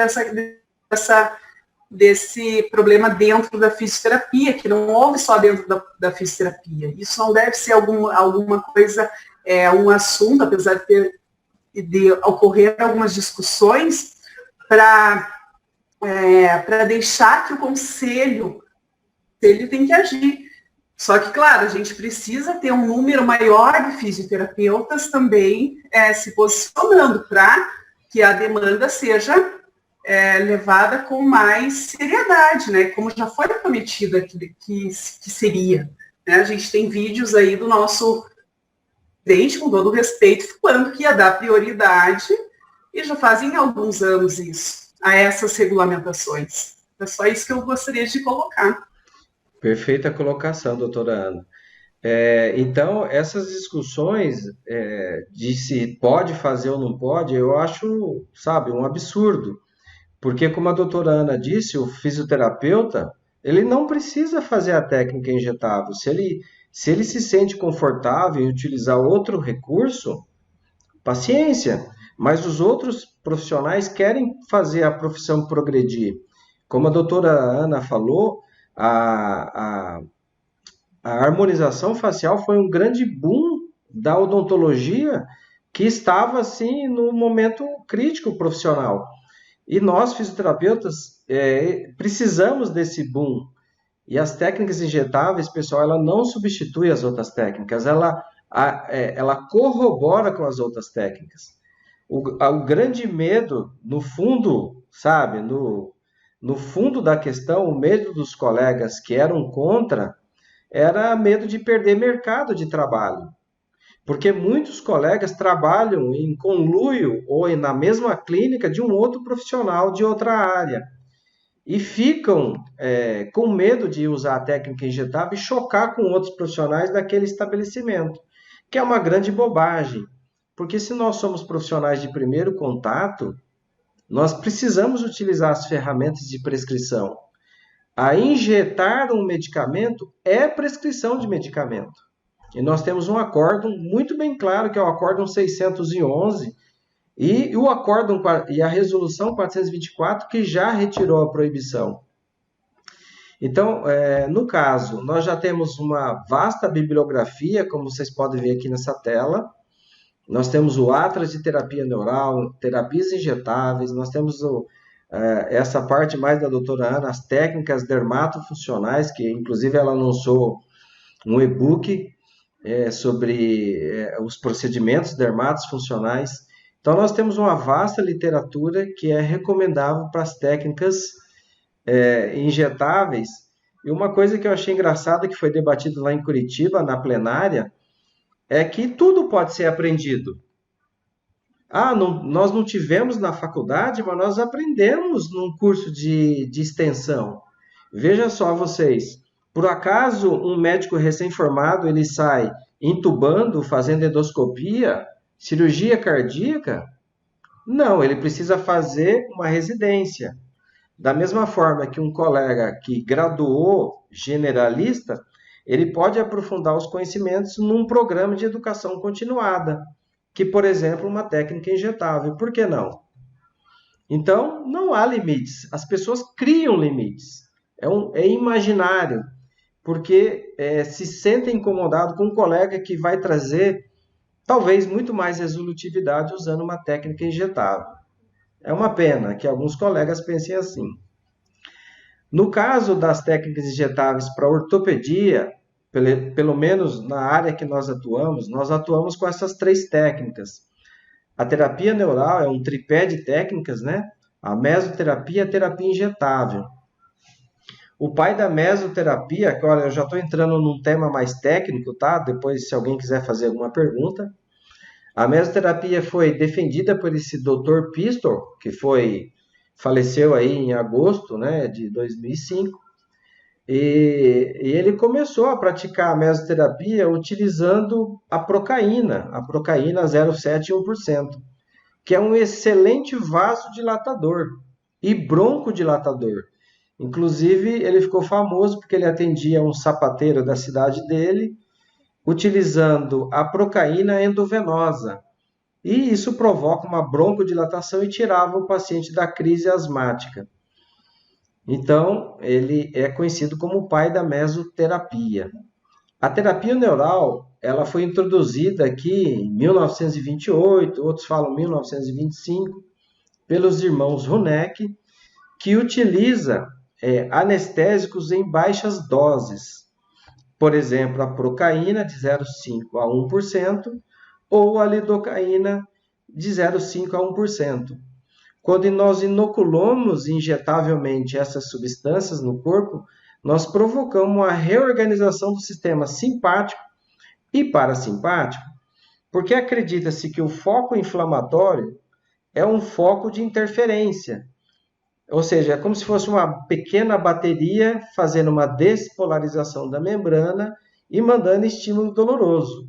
desse problema dentro da fisioterapia, que não houve só dentro da fisioterapia. Isso não deve ser alguma coisa, um assunto, apesar de ocorrer algumas discussões, para deixar que o conselho ele tem que agir. Só que, claro, a gente precisa ter um número maior de fisioterapeutas também se posicionando para que a demanda seja levada com mais seriedade, né? Como já foi prometido que seria. Né? A gente tem vídeos aí do nosso presidente, com todo o respeito, falando que ia dar prioridade, e já fazem alguns anos isso, a essas regulamentações. É só isso que eu gostaria de colocar. Perfeita colocação, doutora Ana. Então, essas discussões de se pode fazer ou não pode, eu acho, sabe, um absurdo. Porque, como a doutora Ana disse, o fisioterapeuta, ele não precisa fazer a técnica injetável. Se ele se sente confortável em utilizar outro recurso, paciência. Mas os outros profissionais querem fazer a profissão progredir. Como a doutora Ana falou, a harmonização facial foi um grande boom da odontologia que estava, assim, no momento crítico profissional. E nós, fisioterapeutas, precisamos desse boom. E as técnicas injetáveis, pessoal, ela não substitui as outras técnicas, ela corrobora com as outras técnicas. O grande medo, no fundo, sabe, no fundo da questão, o medo dos colegas que eram contra, era medo de perder mercado de trabalho. Porque muitos colegas trabalham em conluio ou na mesma clínica de um outro profissional de outra área. E ficam com medo de usar a técnica injetável e chocar com outros profissionais daquele estabelecimento, que é uma grande bobagem. Porque se nós somos profissionais de primeiro contato, nós precisamos utilizar as ferramentas de prescrição. A injetar um medicamento é prescrição de medicamento. E nós temos um acórdão muito bem claro, que é o acórdão 611, e a resolução 424, que já retirou a proibição. Então, no caso, nós já temos uma vasta bibliografia, como vocês podem ver aqui nessa tela. Nós temos o Atlas de Terapia Neural, terapias injetáveis, nós temos essa parte mais da doutora Ana, as técnicas dermatofuncionais, que inclusive ela lançou um e-book sobre os procedimentos dermatosfuncionais. Então, nós temos uma vasta literatura que é recomendável para as técnicas injetáveis, E uma coisa que eu achei engraçada, que foi debatido lá em Curitiba, na plenária, é que tudo pode ser aprendido. Nós não tivemos na faculdade, mas nós aprendemos num curso de extensão. Veja só vocês, por acaso um médico recém-formado, ele sai intubando, fazendo endoscopia, cirurgia cardíaca? Não, ele precisa fazer uma residência. Da mesma forma que um colega que graduou generalista, ele pode aprofundar os conhecimentos num programa de educação continuada, que, por exemplo, uma técnica injetável. Por que não? Então, não há limites. As pessoas criam limites. É imaginário, porque se sentem incomodados com um colega que vai trazer, talvez, muito mais resolutividade usando uma técnica injetável. É uma pena que alguns colegas pensem assim. No caso das técnicas injetáveis para ortopedia, pelo menos na área que nós atuamos com essas 3 técnicas. A terapia neural é um tripé de técnicas, né? A mesoterapia e a terapia injetável. O pai da mesoterapia, que olha, eu já estou entrando num tema mais técnico, tá? Depois, se alguém quiser fazer alguma pergunta. A mesoterapia foi defendida por esse Dr. Pistor, que faleceu aí em agosto, né, de 2005. E ele começou a praticar a mesoterapia utilizando a procaína 0,7 1%, que é um excelente vasodilatador e broncodilatador. Inclusive, ele ficou famoso porque ele atendia um sapateiro da cidade dele, utilizando a procaína endovenosa. E isso provoca uma broncodilatação e tirava o paciente da crise asmática. Então, ele é conhecido como o pai da mesoterapia. A terapia neural, ela foi introduzida aqui em 1928, outros falam 1925, pelos irmãos Huneck, que utiliza anestésicos em baixas doses. Por exemplo, a procaína de 0,5 a 1% ou a lidocaína de 0,5 a 1%. Quando nós inoculamos injetavelmente essas substâncias no corpo, nós provocamos uma reorganização do sistema simpático e parasimpático, porque acredita-se que o foco inflamatório é um foco de interferência. Ou seja, é como se fosse uma pequena bateria fazendo uma despolarização da membrana e mandando estímulo doloroso.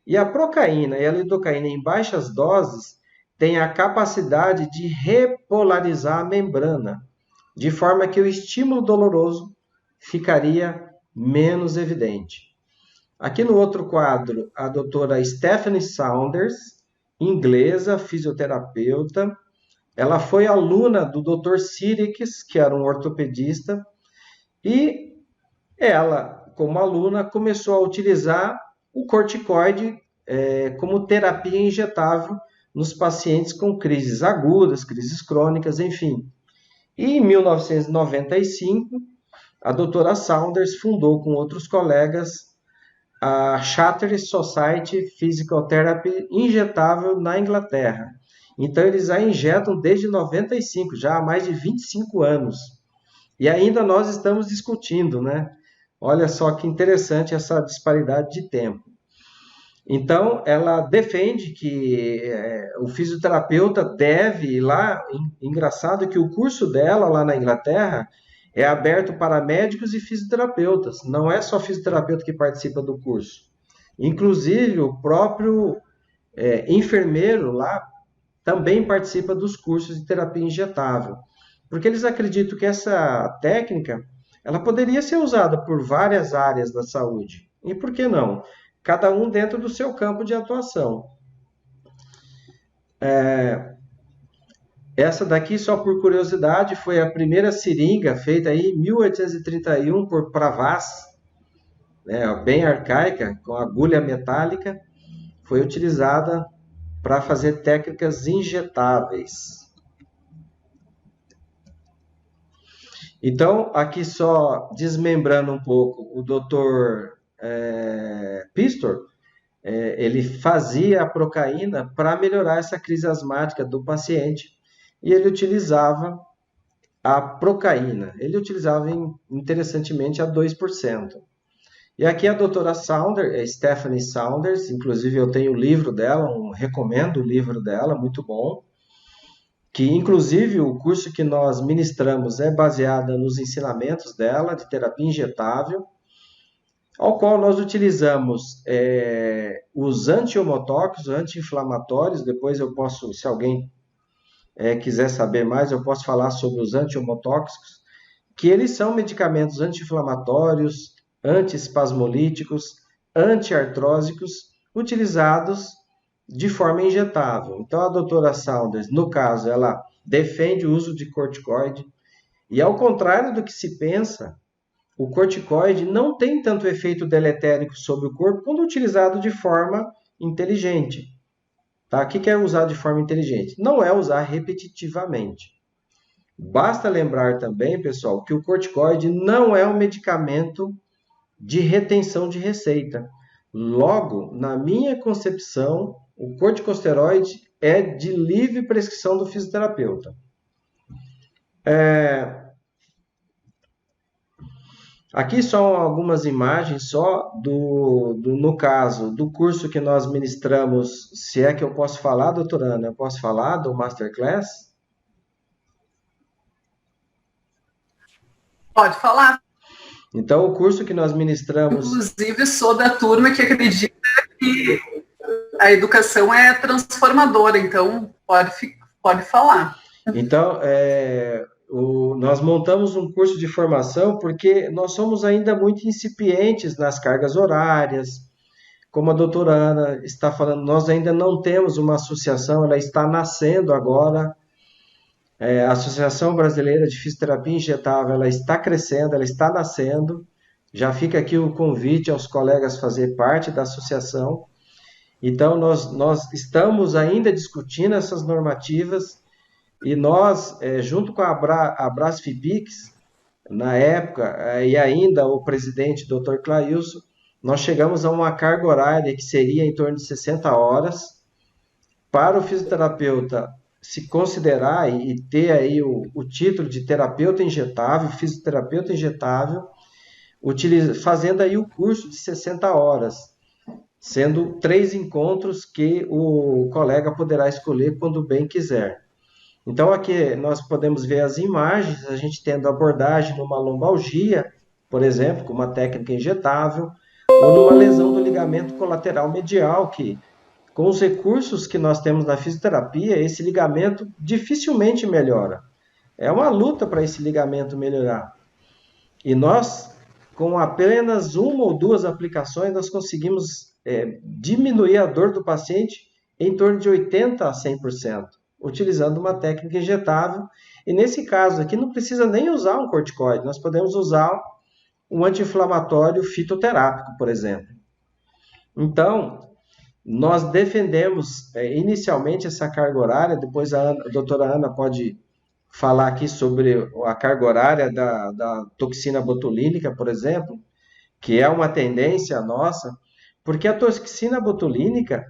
E a procaína e a lidocaína em baixas doses têm a capacidade de repolarizar a membrana, de forma que o estímulo doloroso ficaria menos evidente. Aqui no outro quadro, a doutora Stephanie Saunders, inglesa, fisioterapeuta. Ela foi aluna do Dr. Sirix, que era um ortopedista, e ela, como aluna, começou a utilizar o corticoide como terapia injetável nos pacientes com crises agudas, crises crônicas, enfim. E em 1995, a doutora Saunders fundou com outros colegas a Charteris Society Physical Therapy injetável na Inglaterra. Então, eles a injetam desde 95, já há mais de 25 anos. E ainda nós estamos discutindo, né? Olha só que interessante essa disparidade de tempo. Então, ela defende que o fisioterapeuta deve ir lá. Engraçado que o curso dela lá na Inglaterra é aberto para médicos e fisioterapeutas. Não é só fisioterapeuta que participa do curso. Inclusive, o próprio enfermeiro lá também participa dos cursos de terapia injetável. Porque eles acreditam que essa técnica ela poderia ser usada por várias áreas da saúde. E por que não? Cada um dentro do seu campo de atuação. Essa daqui, só por curiosidade, foi a primeira seringa feita aí em 1831 por Pravas, bem arcaica, com agulha metálica, foi utilizada para fazer técnicas injetáveis. Então, aqui só desmembrando um pouco, o Dr. Pistor, ele fazia a procaína para melhorar essa crise asmática do paciente e ele utilizava a procaína. Ele utilizava, interessantemente, a 2%. E aqui a doutora Saunders, Stephanie Saunders, inclusive eu tenho o livro dela, recomendo o livro dela, muito bom, que inclusive o curso que nós ministramos é baseado nos ensinamentos dela, de terapia injetável, ao qual nós utilizamos os antiemotóxicos, anti-inflamatórios. Depois eu posso, se alguém quiser saber mais, eu posso falar sobre os antiemotóxicos, que eles são medicamentos anti-inflamatórios, antiespasmolíticos, antiartrósicos, utilizados de forma injetável. Então, a doutora Saunders, no caso, ela defende o uso de corticoide, e ao contrário do que se pensa, o corticoide não tem tanto efeito deletérico sobre o corpo quando utilizado de forma inteligente. Tá? O que é usar de forma inteligente? Não é usar repetitivamente. Basta lembrar também, pessoal, que o corticoide não é um medicamento de retenção de receita. Logo, na minha concepção, o corticosteroide é de livre prescrição do fisioterapeuta. Aqui são algumas imagens só no caso do curso que nós ministramos. Se é que eu posso falar, doutora Ana, eu posso falar do Masterclass? Pode falar. Então, o curso que nós ministramos... Inclusive, sou da turma que acredita que a educação é transformadora, então pode falar. Então, nós montamos um curso de formação porque nós somos ainda muito incipientes nas cargas horárias. Como a doutora Ana está falando, nós ainda não temos uma associação, ela está nascendo agora. A Associação Brasileira de Fisioterapia Injetável, ela está crescendo, ela está nascendo. Já fica aqui o convite aos colegas fazer parte da associação. Então, nós estamos ainda discutindo essas normativas e nós, junto com a Brasfipix, na época, e ainda o presidente, Dr. Clailson, nós chegamos a uma carga horária que seria em torno de 60 horas para o fisioterapeuta se considerar e ter aí o título de terapeuta injetável, fisioterapeuta injetável, fazendo aí o curso de 60 horas, sendo 3 encontros que o colega poderá escolher quando bem quiser. Então, aqui nós podemos ver as imagens, a gente tendo abordagem numa lombalgia, por exemplo, com uma técnica injetável, ou numa lesão do ligamento colateral medial, que com os recursos que nós temos na fisioterapia, esse ligamento dificilmente melhora. É uma luta para esse ligamento melhorar. E nós, com apenas 1 ou 2 aplicações, nós conseguimos diminuir a dor do paciente em torno de 80% a 100%, utilizando uma técnica injetável. E nesse caso aqui não precisa nem usar um corticoide, nós podemos usar um anti-inflamatório fitoterápico, por exemplo. Então, nós defendemos inicialmente essa carga horária, depois a doutora Ana pode falar aqui sobre a carga horária da toxina botulínica, por exemplo, que é uma tendência nossa, porque a toxina botulínica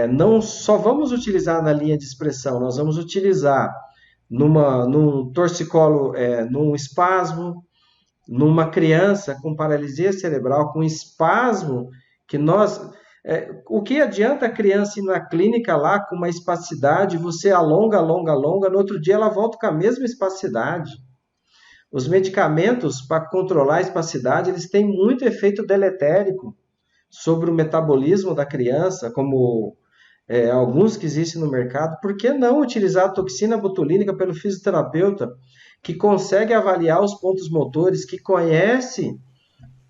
não só vamos utilizar na linha de expressão, nós vamos utilizar num torcicolo, num espasmo, numa criança com paralisia cerebral, com espasmo, que nós... o que adianta a criança ir na clínica lá com uma espasticidade, você alonga, no outro dia ela volta com a mesma espasticidade. Os medicamentos para controlar a espasticidade, eles têm muito efeito deletérico sobre o metabolismo da criança, como alguns que existem no mercado. Por que não utilizar a toxina botulínica pelo fisioterapeuta, que consegue avaliar os pontos motores, que conhece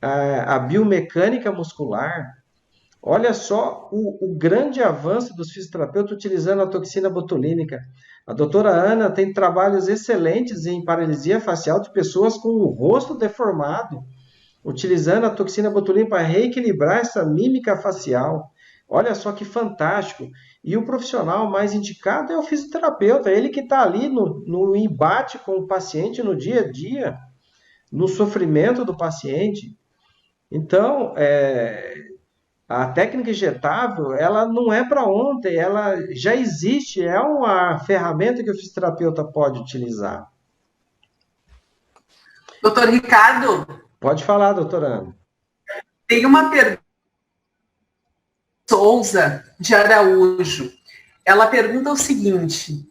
a biomecânica muscular? Olha só o grande avanço dos fisioterapeutas utilizando a toxina botulínica. A doutora Ana tem trabalhos excelentes em paralisia facial de pessoas com o rosto deformado, utilizando a toxina botulínica para reequilibrar essa mímica facial. Olha só que fantástico. E o profissional mais indicado é o fisioterapeuta, ele que está ali no embate com o paciente no dia a dia, no sofrimento do paciente. Então, a técnica injetável, ela não é para ontem, ela já existe, é uma ferramenta que o fisioterapeuta pode utilizar. Doutor Ricardo? Pode falar, doutora Ana. Tem uma pergunta Souza de Araújo. Ela pergunta o seguinte,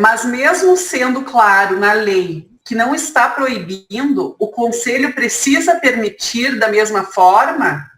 mas mesmo sendo claro na lei que não está proibindo, o Conselho precisa permitir da mesma forma?